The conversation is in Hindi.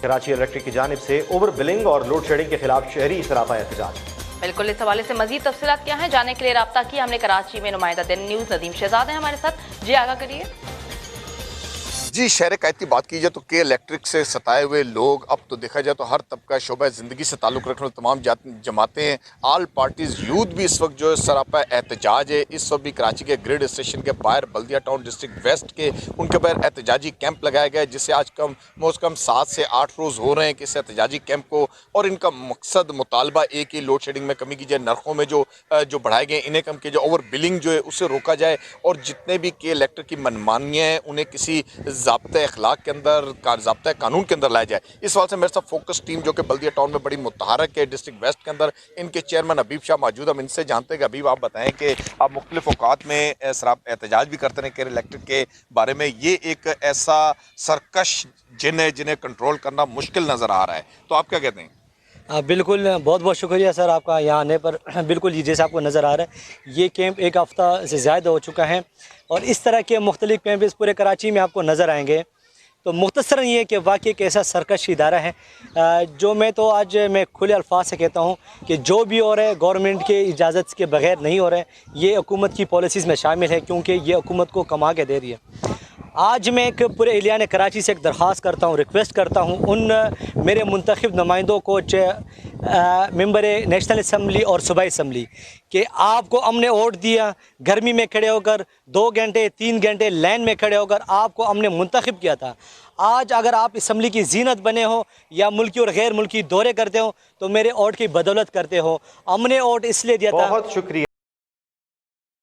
कराची इलेक्ट्रिक की जानिब से ओवर बिलिंग और लोड शेडिंग के खिलाफ शहरी सरापा एहतजाज। बिल्कुल, इस हवाले से मजीद तफसीलात क्या है जानने के लिए राब्ता किया हमने कराची में नुमाइंदा दिन न्यूज़ नदीम शहजाद है हमारे साथ। जी आगाह करिए। जी, शहर कैद की बात की जाए तो के इलेक्ट्रिक से सताए हुए लोग, अब तो देखा जाए तो हर तबका शोबा ज़िंदगी से ताल्लुक़ रखने वाले तमाम जमातें, आल पार्टीज़, यूथ भी इस वक्त जो है सरापा एहतजाज है। इस वक्त भी कराची के ग्रिड स्टेशन के बाहर बल्दिया टाउन डिस्ट्रिक्ट वेस्ट के उनके बाहर एहतजाजी कैंप लगाया गया है, जिससे आज कम कम 7 से 8 रोज़ हो रहे हैं कि इस एहतजाजी कैंप को, और इनका मकसद मुतालबा एक ही लोड शेडिंग में कमी की जाए, नरखों में जो बढ़ाए गए इन्हें कम किया जाए, ओवर बिलिंग जो है उससे रोका जाए, और जितने भी के इलेक्ट्रिक की मनमानियाँ हैं उन्हें किसी ज़ाब्ते अखलाक के अंदर, ज़ाब्ते कानून के अंदर लाया जाए। इस सवाल से मेरे साथ फोकस टीम जो कि बल्दिया टाउन में बड़ी मुतहरक है डिस्ट्रिक्ट वेस्ट के अंदर, इनके चेयरमैन हबीब शाह मौजूद। हम इनसे जानते हैं कि हबीब, आप बताएं कि आप मुख्तलिफ औकात में एहतजाज भी करते हैं केयर इलेक्ट्रिक के बारे में, ये एक ऐसा सरकश जिन्हें कंट्रोल करना मुश्किल नज़र आ रहा है, तो आप क्या कहते हैं? बिल्कुल, बहुत बहुत शुक्रिया सर आपका यहाँ आने पर। बिल्कुल ये जैसे आपको नज़र आ रहा है, ये कैंप एक हफ़्ता से ज़्यादा हो चुका है और इस तरह के मुख्तलिफ कैंप इस पूरे कराची में आपको नज़र आएंगे। तो मुख्तसरन ये कि वाकई एक ऐसा सरकश इदारा है जो मैं खुले अल्फाज से कहता हूँ कि जो भी हो रहा है गवर्नमेंट के इजाज़त के बगैर नहीं हो रहा है, ये हुकूमत की पॉलिसीज़ में शामिल है, क्योंकि ये हुकूमत को कमा के दे रही है। आज मैं एक पूरे एलियान कराची से एक दरख्वास्त करता हूँ, रिक्वेस्ट करता हूँ उन मेरे मुंतखब नुमाइंदों को, मेंबर नेशनल असम्बली और सूबाई असम्बली, कि आपको हमने वोट दिया, गर्मी में खड़े होकर 2 घंटे 3 घंटे लाइन में खड़े होकर आपको हमने मुंतखब किया था। आज अगर आप असम्बली की जीनत बने हो या मुल्की और गैर मुल्की दौरे करते हो तो मेरे वोट की बदौलत करते हो। हमने वोट इसलिए दिया था। बहुत शुक्रिया।